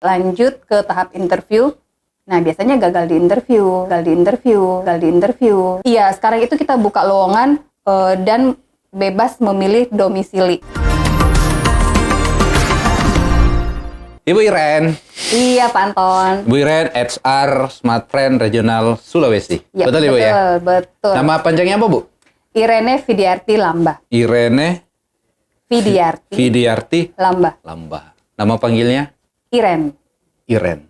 lanjut ke tahap interview. Nah, biasanya gagal di interview. Iya, sekarang itu kita buka lowongan dan bebas memilih domisili. Ibu Iren. Iya, Pak Anton. Bu Iren, HR Smartfren Regional Sulawesi. Ya, betul Ibu ya? Betul. Nama panjangnya apa Bu? Irene Fidiarti Lamba. Irene Fidiarti Lamba. Nama panggilnya? Iren.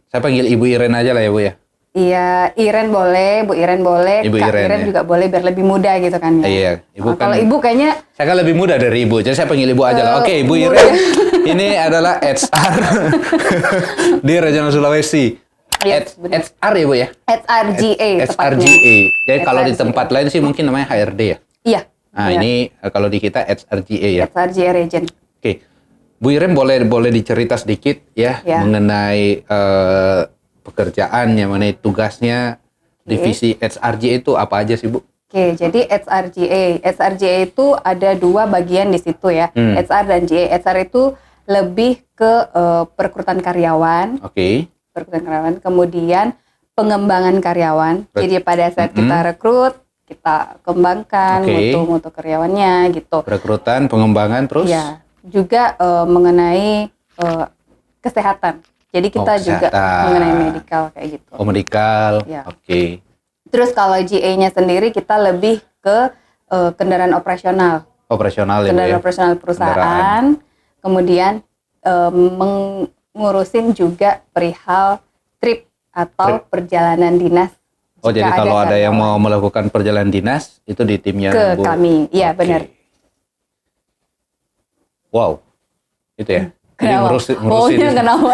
Saya panggil Ibu Iren aja lah ya Bu ya? Iya, Iren boleh, Bu Iren boleh, Ibu Kak Iren Iren ya? juga boleh biar lebih muda gitu kan ya. Iya, Ibu kan. Kalau Ibu kayaknya Saya kan lebih muda dari Ibu, jadi saya panggil Ibu aja lah. Oke, Ibu muda. Iren ini adalah HR di Regional Sulawesi. Yes, benar. HR ya Bu ya? HRGA tepatnya. HRGA. Jadi kalau di HRGA. tempat lain sih mungkin namanya HRD ya? Iya. Nah, benar. ini kalau di kita HRGA ya. HRGA region. Oke, Bu Iren boleh dicerita sedikit ya, Ya. mengenai pekerjaannya, mengenai tugasnya divisi HRGA itu apa aja sih Bu? Oke, jadi HRGA itu ada dua bagian di situ ya, HR dan GA. HR itu lebih ke perekrutan karyawan, Oke. kemudian pengembangan karyawan. Jadi pada saat kita rekrut, kita kembangkan Oke. mutu karyawannya gitu. Perekrutan, pengembangan, terus? Ya, juga mengenai kesehatan. Jadi kita juga kesehatan. mengenai medical kayak gitu. Oh, medical. Ya. Oke. Terus kalau GA-nya sendiri kita lebih ke kendaraan operasional. Operasional ya Bu Kendaraan ya? operasional perusahaan. Kemudian mengurusin juga perihal trip atau perjalanan dinas. Oh, jadi Jika kalau ada yang karyawan mau melakukan perjalanan dinas, itu di timnya ke Bu? kami. Iya, Oke. benar. Wow. Itu ya? Jadi Kenapa? ngurusin. Maunya kenapa?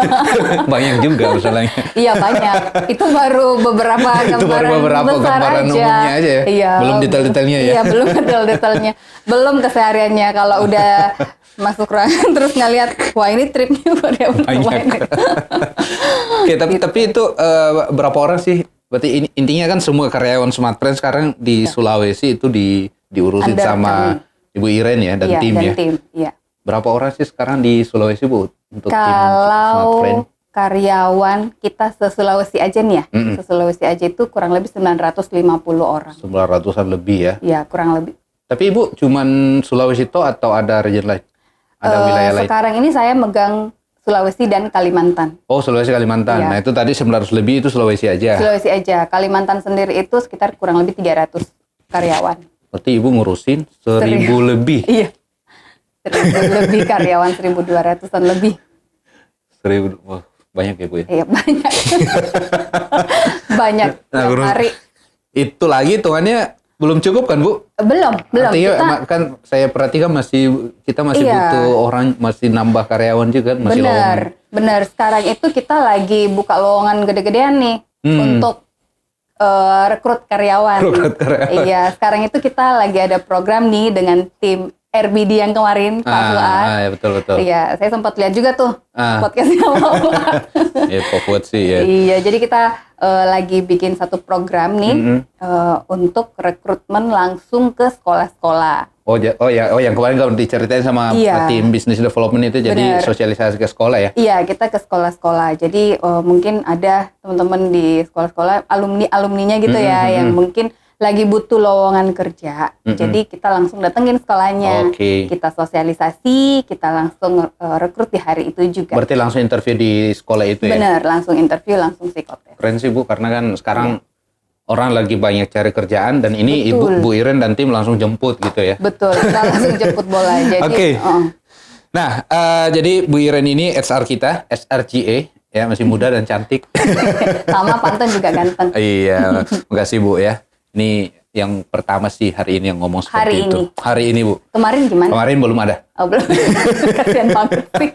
Banyak juga masalahnya. Iya, banyak. Itu baru beberapa gambaran Itu baru beberapa besar gambaran aja. umumnya aja ya? Iya. Belum detail-detailnya ya? Iya, belum detail-detailnya. Belum kesehariannya. Kalau udah masuk ruangan terus ngeliat, wah ini tripnya pada Banyak. Oke, tapi itu berapa orang sih? Berarti intinya kan semua karyawan Smartfren sekarang di Sulawesi itu diurusin Under sama kami. Ibu Iren ya dan Iya, tim dan ya. tim. Iya. Berapa orang sih sekarang di Sulawesi Bu untuk tim Smartfren? Kalau karyawan kita se-Sulawesi aja nih ya, se-Sulawesi aja itu kurang lebih 950 orang. 900-an lebih ya. Ya, kurang lebih. Tapi Ibu cuman Sulawesi itu atau ada region lain? Ada wilayah lain? Sekarang ini saya megang Sulawesi dan Kalimantan. Oh, Sulawesi Kalimantan. Iya. Nah, itu tadi 900 lebih itu Sulawesi aja. Sulawesi aja. Kalimantan sendiri itu sekitar kurang lebih 300 karyawan. Berarti Ibu ngurusin 1000 lebih. Iya. 1000 lebih karyawan, 1200-an lebih. 1000, wah, banyak ya Bu ya. Iya, banyak. Banyak. Nah, Tiap terus hari. itu lagi hitungannya belum cukup kan Bu? Belum. Artinya kan saya perhatikan kita masih Iya. butuh orang, masih nambah karyawan juga kan, masih lowongan. Benar. Sekarang itu kita lagi buka lowongan gede-gedean nih untuk rekrut karyawan. Rekrut karyawan. Iya, sekarang itu kita lagi ada program nih dengan tim RBD yang kemarin, Pak Fuad. Ya betul. Iya, saya sempat lihat juga tuh podcastnya Pak. Ya Fuad sih ya. Iya, jadi kita lagi bikin satu program nih untuk rekrutmen langsung ke sekolah-sekolah. Oh yang kemarin kalau diceritain sama Iya. tim business development itu jadi Benar. sosialisasi ke sekolah ya. Iya, kita ke sekolah-sekolah. Jadi mungkin ada teman-teman di sekolah-sekolah, alumninya gitu ya, yang mungkin lagi butuh lowongan kerja. Jadi kita langsung datengin sekolahnya. Oke. Kita sosialisasi, kita langsung rekrut di hari itu juga. Berarti langsung interview di sekolah itu ya. Bener, langsung interview, langsung psikotes. Keren sih Bu, karena kan sekarang orang lagi banyak cari kerjaan dan ini Betul. Bu Iren dan tim langsung jemput gitu ya. Betul, kita langsung jemput bola. Jadi, Oke. Nah, jadi Bu Iren ini HR kita, SRGA, ya masih muda dan cantik. sama Panten juga ganteng. Iya, makasih Bu ya. Ini yang pertama sih hari ini yang ngomong seperti Hari itu. ini. Hari ini Bu. Kemarin gimana? Kemarin belum ada. Oh, belum. Kasian banget sih.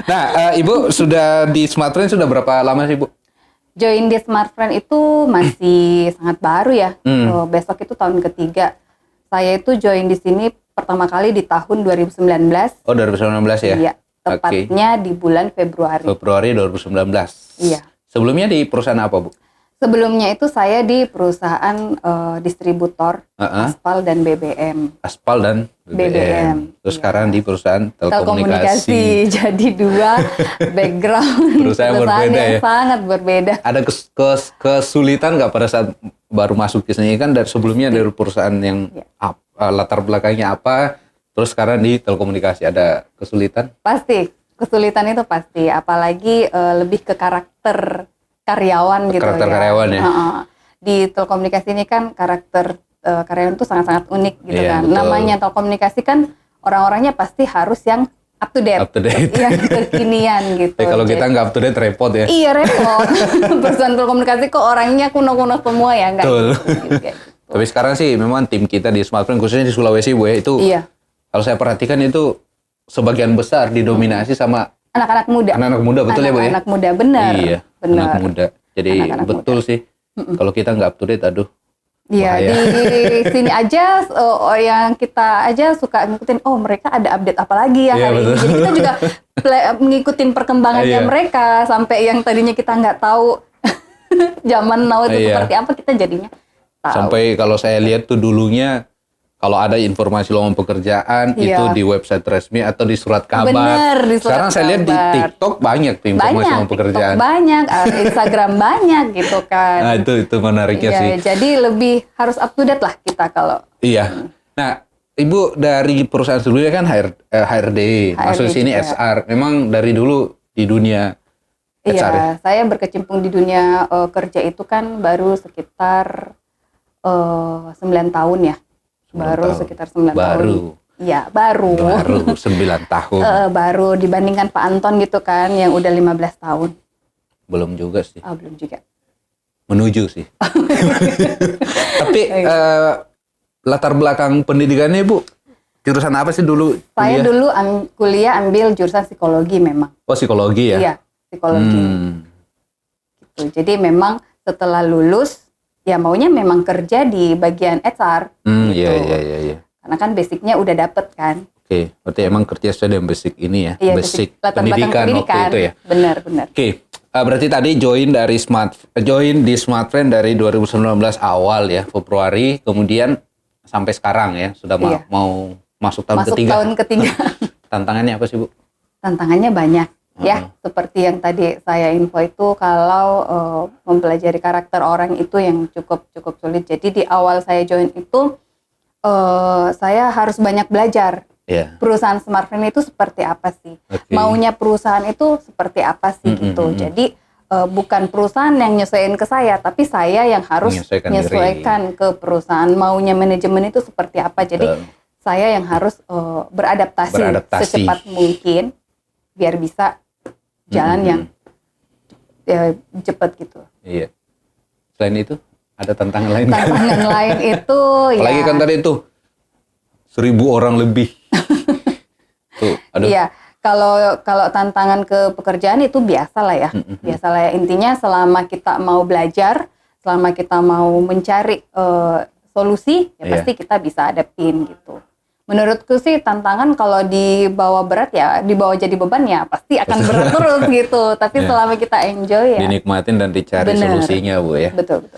Nah, Ibu sudah di Smartfren sudah berapa lama sih Bu? Join di Smartfren itu masih sangat baru ya. Besok itu tahun ketiga. Saya itu join di sini pertama kali di tahun 2019. Oh, 2019 ya? Iya, tepatnya di bulan Februari. Februari 2019. Iya. Sebelumnya di perusahaan apa Bu? Sebelumnya itu saya di perusahaan distributor aspal dan BBM. Aspal dan BBM. Terus iya. sekarang di perusahaan telekomunikasi. Jadi dua background perusahaan berbeda yang ya. sangat berbeda. Ada kesulitan nggak pada saat baru masuk ke sini kan dari sebelumnya dari perusahaan yang latar belakangnya apa, terus sekarang di telekomunikasi ada kesulitan? Pasti, kesulitan itu pasti. Apalagi lebih ke karakter karyawan gitu karakter ya. Karyawan ya. Di telekomunikasi ini kan karakter karyawan itu sangat-sangat unik gitu Iya, kan. betul. Namanya telekomunikasi kan orang-orangnya pasti harus yang up to date. Yang kekinian gitu. Kalau kita nggak up to date repot ya. Iya repot. Perusahaan telekomunikasi kok orangnya kuno-kuno semua ya enggak Betul. gitu. Tapi sekarang sih memang tim kita di Smartfren khususnya di Sulawesi Bu ya, itu kalau saya perhatikan itu sebagian besar didominasi sama anak-anak muda. Anak-anak muda betul ya Bu ya? Anak muda benar. Iya, benar. anak muda. Jadi Anak-anak betul muda. sih. Kalau kita nggak up to date, aduh. Iya, bahaya. di sini aja yang kita aja suka ngikutin, oh mereka ada update apa lagi ya hari ini. Jadi kita juga ngikutin perkembangannya mereka sampai yang tadinya kita nggak tahu zaman now itu seperti apa, kita jadinya tahu. Sampai kalau saya lihat tuh dulunya kalau ada informasi lowongan pekerjaan itu di website resmi atau di surat kabar. Bener, di surat Sekarang saya lihat di TikTok banyak tuh informasi lowongan pekerjaan. Banyak, Instagram banyak gitu kan. Nah itu menariknya sih. Jadi lebih harus up to date lah kita kalau. Iya. Nah, Ibu dari perusahaan sebelumnya kan HRD, masuk sini juga. HR. Memang dari dulu di dunia HR ya? Iya, saya berkecimpung di dunia kerja itu kan baru sekitar 9 tahun ya. Sekitar 9 tahun. Iya, baru 9 tahun. Baru dibandingkan Pak Anton gitu kan yang udah 15 tahun. Belum juga sih. Belum juga. Menuju sih. Tapi latar belakang pendidikannya Bu, jurusan apa sih dulu? Saya dulu kuliah ambil jurusan psikologi memang. Oh, psikologi ya? Iya, psikologi. Gitu. Jadi memang setelah lulus ya maunya memang kerja di bagian HR. Gitu. Iya. Karena kan basicnya udah dapet kan. Oke, berarti emang kerja sesuai dengan basic ini ya, iya, basic latar pendidikan waktu itu ya. Benar. Oke, berarti tadi join di Smartfren dari 2019 awal ya, Februari, kemudian sampai sekarang ya, sudah mau masuk tahun ketiga. Tahun ketiga. Tantangannya apa sih Bu? Tantangannya banyak. Ya, seperti yang tadi saya info itu kalau mempelajari karakter orang itu yang cukup sulit. Jadi di awal saya join itu saya harus banyak belajar. Perusahaan Smartfren itu seperti apa sih? Maunya perusahaan itu seperti apa sih gitu. Jadi bukan perusahaan yang nyesuaiin ke saya, tapi saya yang harus menyesuaikan ke perusahaan. Maunya manajemen itu seperti apa. Jadi saya yang harus beradaptasi secepat mungkin biar bisa jalan yang cepat gitu. Iya. Selain itu ada tantangan lain? Tantangan lain itu apalagi kan tadi itu 1.000 orang lebih. Tuh, aduh. Iya. Kalau tantangan ke pekerjaan itu biasa lah ya. Biasa lah ya. Intinya selama kita mau belajar, selama kita mau mencari solusi, ya pasti kita bisa hadapin gitu. Menurutku sih tantangan kalau dibawa berat ya, dibawa jadi beban ya pasti akan berat terus gitu. Tapi selama kita enjoy ya. Dinikmatin dan dicari solusinya Bu ya. Betul.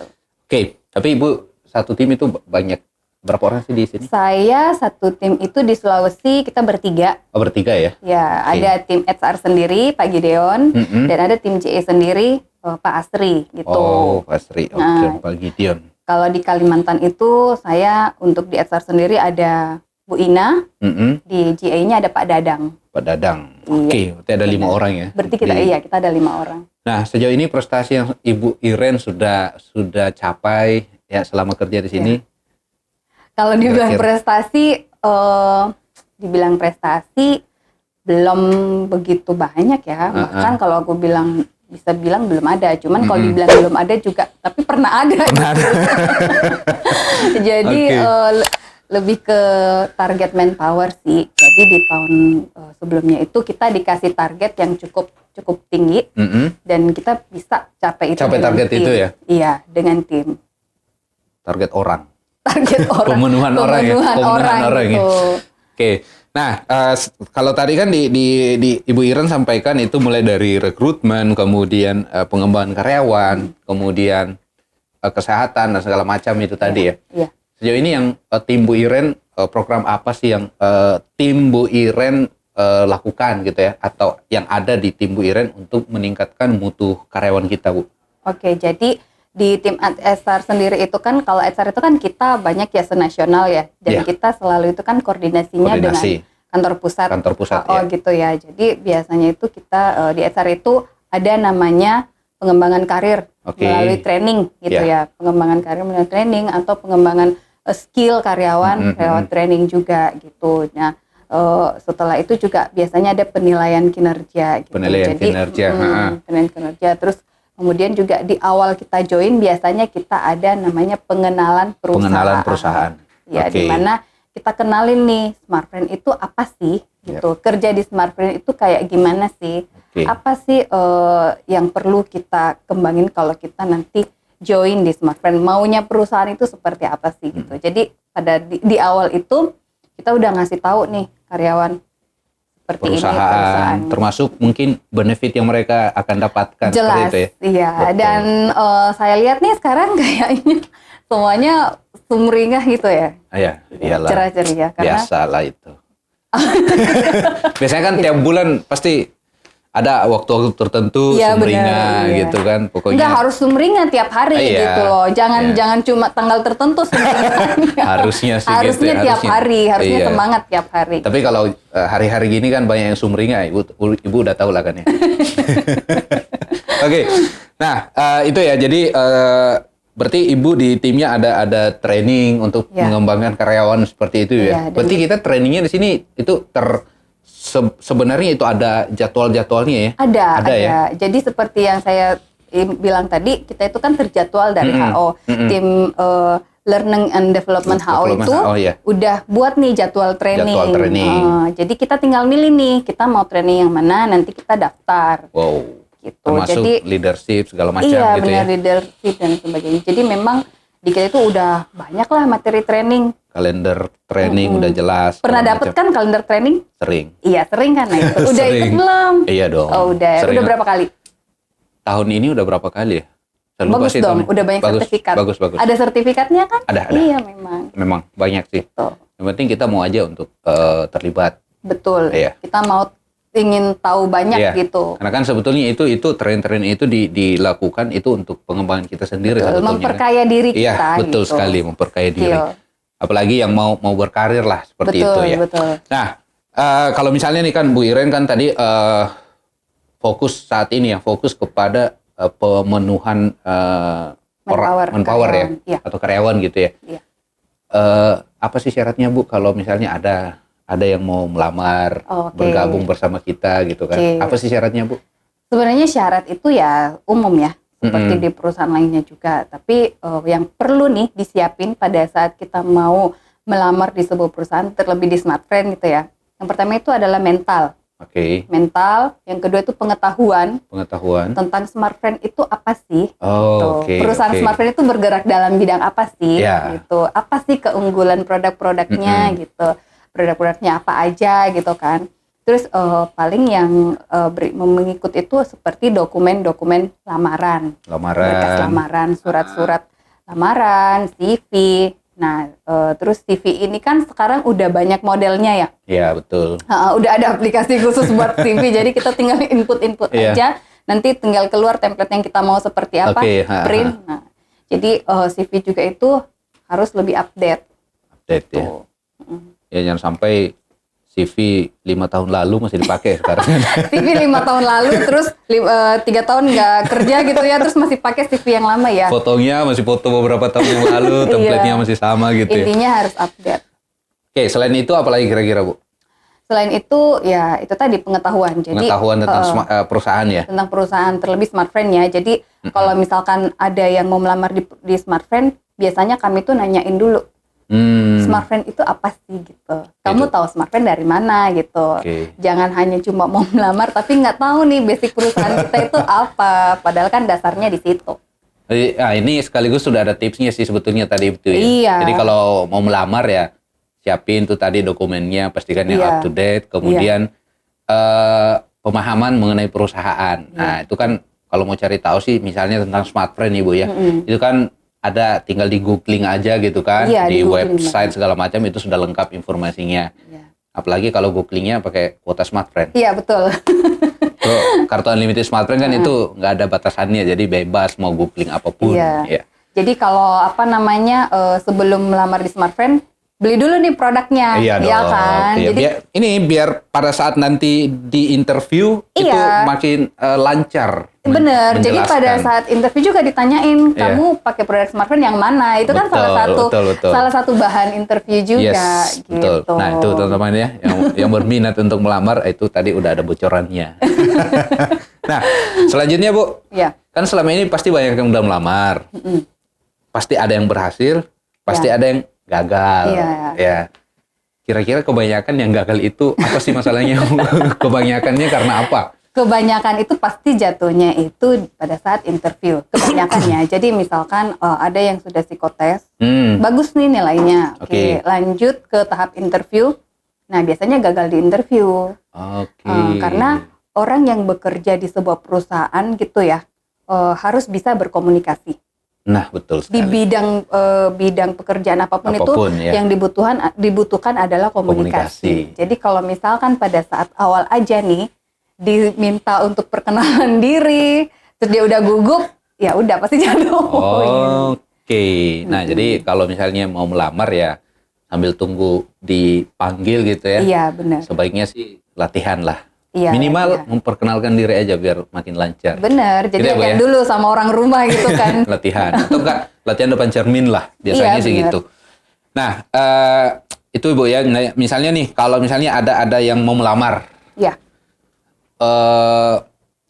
Oke, tapi Ibu satu tim itu banyak berapa orang sih di sini? Saya satu tim itu di Sulawesi kita bertiga. Oh bertiga ya? Ya, ada tim HR sendiri Pak Gideon dan ada tim JE sendiri Pak Asri gitu. Oh Pak Asri, oke, Pak Gideon. Kalau di Kalimantan itu saya untuk di HR sendiri ada Bu Ina, di GA-nya ada Pak Dadang. Pak Dadang, oke, berarti ada 5 orang ya? Berarti kita ada 5 orang. Nah sejauh ini prestasi yang Ibu Iren sudah capai ya selama kerja di sini? Kalau dibilang prestasi, belum begitu banyak ya. Bahkan kalau aku bisa bilang belum ada. Cuman kalau dibilang belum ada juga, tapi pernah ada. Jadi lebih ke target manpower sih. Jadi di tahun sebelumnya itu kita dikasih target yang cukup tinggi dan kita bisa capai itu. Capai target tim. itu ya? Iya, dengan tim. Target orang. Pemenuhan orang gitu. Oke. Nah, kalau tadi kan di Ibu Iren sampaikan itu mulai dari rekrutmen, kemudian pengembangan karyawan, kemudian kesehatan dan segala macam itu tadi ya. Iya. Sejauh ini yang tim Bu Iren, program apa sih yang tim Bu Iren lakukan gitu ya, atau yang ada di tim Bu Iren untuk meningkatkan mutu karyawan kita, Bu? Oke, jadi di tim HR sendiri itu kan, kalau HR itu kan kita banyak ya senasional ya, dan kita selalu itu kan koordinasinya dengan kantor pusat gitu ya. Jadi biasanya itu kita di HR itu ada namanya pengembangan karir melalui training gitu ya, pengembangan karir melalui training atau pengembangan skill karyawan lewat training juga gitu. Nah, setelah itu juga biasanya ada penilaian kinerja gitu. Penilaian kinerja. Terus kemudian juga di awal kita join biasanya kita ada namanya pengenalan perusahaan. Ya, di mana kita kenalin nih Smartfren itu apa sih gitu. Kerja di Smartfren itu kayak gimana sih? Apa sih yang perlu kita kembangin kalau kita nanti join di Smartfren? Maunya perusahaan itu seperti apa sih gitu. Jadi pada di awal itu kita udah ngasih tahu nih karyawan seperti perusahaan, termasuk mungkin benefit yang mereka akan dapatkan. Jelas, seperti itu ya. Iya. Betul. Dan saya lihat nih sekarang kayaknya semuanya sumringah gitu ya. Iya, iyalah. Cerah ceria. Biasalah itu. Biasanya kan tiap bulan pasti ada waktu-waktu tertentu sumringah gitu kan, pokoknya. Enggak harus sumringah tiap hari gitu loh. Jangan cuma tanggal tertentu sumringah. Harusnya sih harusnya gitu. Tiap hari, harusnya semangat tiap hari. Tapi kalau hari-hari gini kan banyak yang sumringah, Ibu udah tahu lah kan ya. Oke. Nah, itu ya. Jadi berarti Ibu di timnya ada training untuk mengembangkan karyawan seperti itu ya. Berarti kita trainingnya di sini itu sebenarnya itu ada jadwal-jadwalnya ya? Ada ya. Jadi seperti yang saya bilang tadi, kita itu kan terjadwal dari HO. Tim Learning and Development HO itu udah buat nih jadwal training. Jadi kita tinggal milih nih, kita mau training yang mana, nanti kita daftar. Wow. Gitu. Termasuk jadi, leadership segala macam gitu ya. Iya, benar, leadership dan sebagainya. Jadi memang di kita itu udah banyak lah materi training. Kalender training udah jelas. Pernah dapet kan kalender training? Sering. Iya, sering kan. Nah, itu. Udah ikut belum? Iya dong. Oh, udah. Sering. Udah berapa kali? Tahun ini udah berapa kali ya? Bagus dong, udah banyak sertifikat. Bagus. Ada sertifikatnya kan? Ada. Iya, memang. Memang banyak sih. Betul. Yang penting kita mau aja untuk terlibat. Betul. Iya. Kita mau ingin tahu banyak gitu. Karena kan sebetulnya itu tren-tren itu dilakukan itu untuk pengembangan kita sendiri. Betul, memperkaya diri kita. Iya, betul gitu. Sekali memperkaya diri. Apalagi yang mau berkarir lah seperti itu ya. Betul. Nah, kalau misalnya nih kan Bu Iren kan tadi fokus saat ini ya, fokus kepada pemenuhan manpower ya, atau karyawan gitu ya. Iya. Apa sih syaratnya Bu kalau misalnya ada yang mau melamar bergabung bersama kita gitu kan? Apa sih syaratnya Bu? Sebenarnya syarat itu ya umum ya, seperti di perusahaan lainnya juga. Tapi yang perlu nih disiapin pada saat kita mau melamar di sebuah perusahaan, terlebih di Smartfren gitu ya. Yang pertama itu adalah mental. Mental. Yang kedua itu pengetahuan tentang Smartfren itu apa sih? Perusahaan Smartfren itu bergerak dalam bidang apa sih? Gitu. Apa sih keunggulan produk-produknya gitu? Produk-produknya apa aja gitu kan? Terus paling yang mengikut itu seperti dokumen-dokumen lamaran, berkas lamaran, surat-surat lamaran, CV. Nah, terus CV ini kan sekarang udah banyak modelnya ya. Iya, betul. Udah ada aplikasi khusus buat CV, jadi kita tinggal input aja, nanti tinggal keluar template yang kita mau seperti apa, print. Nah, jadi CV juga itu harus lebih update. Ya. Ya jangan sampai CV 5 tahun lalu masih dipakai sekarang. CV 5 tahun lalu terus 3 tahun nggak kerja gitu ya, terus masih pakai CV yang lama ya. Fotonya masih foto beberapa tahun yang lalu, template-nya masih sama gitu ya. Intinya harus update. Oke, selain itu apa lagi kira-kira Bu? Selain itu ya itu tadi pengetahuan. Jadi pengetahuan tentang perusahaan ya. Tentang perusahaan, terlebih Smartfren ya. Jadi kalau misalkan ada yang mau melamar di Smartfren, biasanya kami tuh nanyain dulu. Smartfren itu apa sih gitu? Kamu tahu Smartfren dari mana gitu? Jangan hanya cuma mau melamar tapi nggak tahu nih basic perusahaan kita itu apa. Padahal kan dasarnya di situ. Nah, ini sekaligus sudah ada tipsnya sih sebetulnya tadi itu ya. Iya. Jadi kalau mau melamar ya siapin tuh tadi dokumennya, pastikan yang up to date. Kemudian pemahaman mengenai perusahaan. Nah itu kan kalau mau cari tahu sih misalnya tentang Smartfren Ibu ya. Itu kan ada tinggal di googling aja gitu kan, Iya, di di googling website segala macam itu sudah lengkap informasinya. Iya. Apalagi kalau googlingnya pakai kuota Smartfren. Iya, betul. Tuh, kartu unlimited Smartfren kan itu nggak ada batasannya, jadi bebas mau googling apapun. Iya. Ya. Jadi kalau sebelum melamar di Smartfren, beli dulu nih produknya, Iya ya dong. kan? Iya, Jadi biar pada saat nanti di interview itu Iya. makin lancar. bener. Jadi menjelaskan. pada saat interview juga ditanyain, kamu pakai produk Smartfren yang mana? Itu kan Betul. salah satu bahan interview juga. Yes, gitu. betul. Nah itu teman-teman ya, yang berminat untuk melamar itu tadi udah ada bocorannya. Nah selanjutnya Bu, Iya. kan selama ini pasti banyak yang udah melamar, pasti ada yang berhasil, pasti ada yang gagal. Iya. Ya. Kira-kira kebanyakan yang gagal itu apa sih masalahnya? Kebanyakannya karena apa? Kebanyakan itu pasti jatuhnya itu pada saat interview. Kebanyakannya. Jadi misalkan ada yang sudah psikotes, bagus nih nilainya. Oke, lanjut ke tahap interview. Nah, biasanya gagal di interview. Karena orang yang bekerja di sebuah perusahaan gitu ya, harus bisa berkomunikasi. Nah, betul sekali. Di bidang pekerjaan apapun itu ya. yang dibutuhkan adalah komunikasi. Jadi kalau misalkan pada saat awal aja nih diminta untuk perkenalan diri, terus dia udah gugup, ya udah pasti jatuh. Oke. Nah, jadi kalau misalnya mau melamar ya sambil tunggu dipanggil gitu ya. Iya, benar. Sebaiknya sih latihan lah. Iya, minimal memperkenalkan diri aja biar makin lancar. Bener, jadi Gitu ya, Bu, latihan ya? dulu sama orang rumah gitu kan. Latihan. Atau enggak, latihan depan cermin lah. Biasanya Iya, sih bener. gitu. Nah, itu Bu ya, misalnya nih, kalau misalnya ada yang mau melamar. Iya.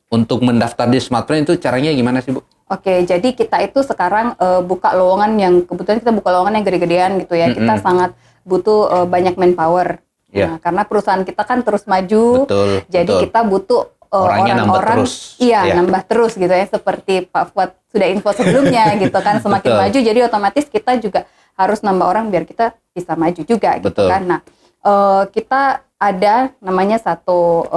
Untuk mendaftar di Smartfren itu caranya gimana sih Bu? Oke, jadi kita itu sekarang buka lowongan kebetulan kita buka lowongan yang gede-gedean gitu ya. Kita sangat butuh banyak manpower. Iya. Nah, karena perusahaan kita kan terus maju, jadi kita butuh Orangnya nambah orang-orang, terus. iya, Iya. nambah terus gitu ya. Seperti Pak Fuad sudah info sebelumnya gitu kan, semakin Betul. maju, jadi otomatis kita juga harus nambah orang biar kita bisa maju juga gitu Betul. kan. Nah, kita ada namanya satu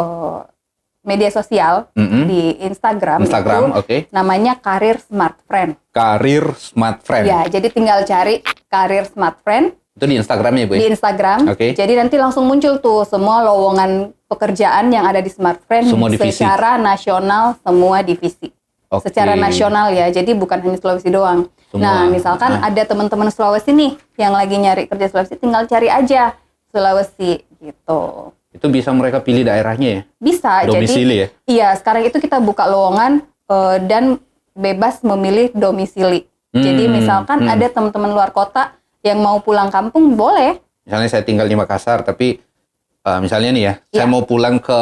media sosial di Instagram itu, oke. namanya Karir Smartfren. Karir Smartfren. Ya, jadi tinggal cari Karir Smartfren Itu di Instagramnya Bu? di Instagram. Oke. Jadi nanti langsung muncul tuh semua lowongan pekerjaan yang ada di Smartfren Semua divisi. secara nasional, semua divisi. Oke. Secara nasional ya, jadi bukan hanya Sulawesi doang. Semua. Nah, misalkan ada teman-teman Sulawesi nih yang lagi nyari kerja Sulawesi, tinggal cari aja Sulawesi gitu. Itu bisa mereka pilih daerahnya ya? Bisa. Domisili ya? Iya, sekarang itu kita buka lowongan dan bebas memilih domisili. Jadi misalkan ada teman-teman luar kota yang mau pulang kampung, boleh. Misalnya saya tinggal di Makassar, tapi misalnya nih ya, saya mau pulang ke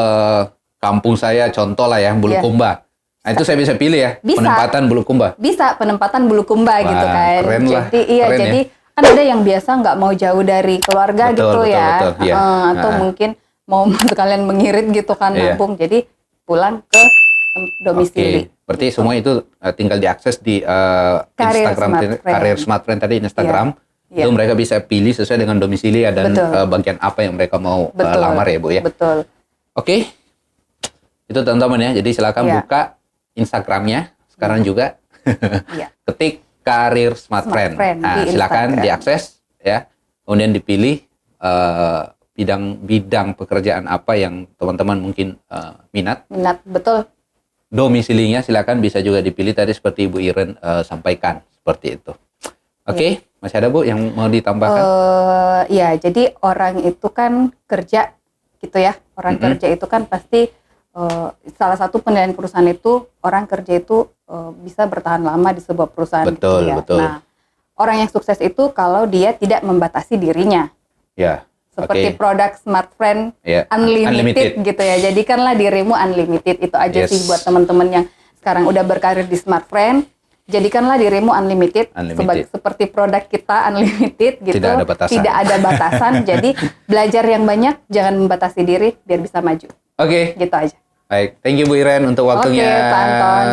kampung saya, contoh lah ya, Bulukumba. Nah itu saya bisa pilih ya, Bisa. penempatan Bulukumba. Bisa penempatan Bulukumba gitu kan. Keren lah. Jadi Keren jadi kan ada yang biasa nggak mau jauh dari keluarga gitu ya. Iya. Atau mungkin mau sekalian mengirit gitu kan kampung. Jadi pulang ke domisili. Berarti semua itu tinggal diakses di Instagram Karir Smartfren tadi Instagram. Itu mereka bisa pilih sesuai dengan domisili dan bagian apa yang mereka mau lamar ya Bu ya. Betul. Oke. Itu teman-teman ya. Jadi silakan buka Instagramnya sekarang juga. Ketik Karir Smartfren. Nah, silakan diakses ya. Kemudian dipilih bidang pekerjaan apa yang teman-teman mungkin minat. Betul. Domisilinya silakan bisa juga dipilih tadi seperti Ibu Iren sampaikan seperti itu. Oke, masih ada Bu yang mau ditambahkan? Ya, jadi orang itu kan kerja gitu ya. Orang kerja itu kan pasti salah satu penilaian perusahaan itu orang kerja itu bisa bertahan lama di sebuah perusahaan. Betul, gitu ya. betul. Nah, orang yang sukses itu kalau dia tidak membatasi dirinya. Ya. Seperti produk Smartfren Unlimited gitu ya. Jadikanlah dirimu unlimited. Itu aja sih buat teman-teman yang sekarang udah berkarir di Smartfren. Jadikanlah dirimu unlimited. Seperti produk kita unlimited gitu. Tidak ada batasan. Tidak ada batasan. Jadi belajar yang banyak, jangan membatasi diri biar bisa maju. Oke. Gitu aja. Baik, thank you Bu Iren untuk waktunya. Oke, Pak Anton.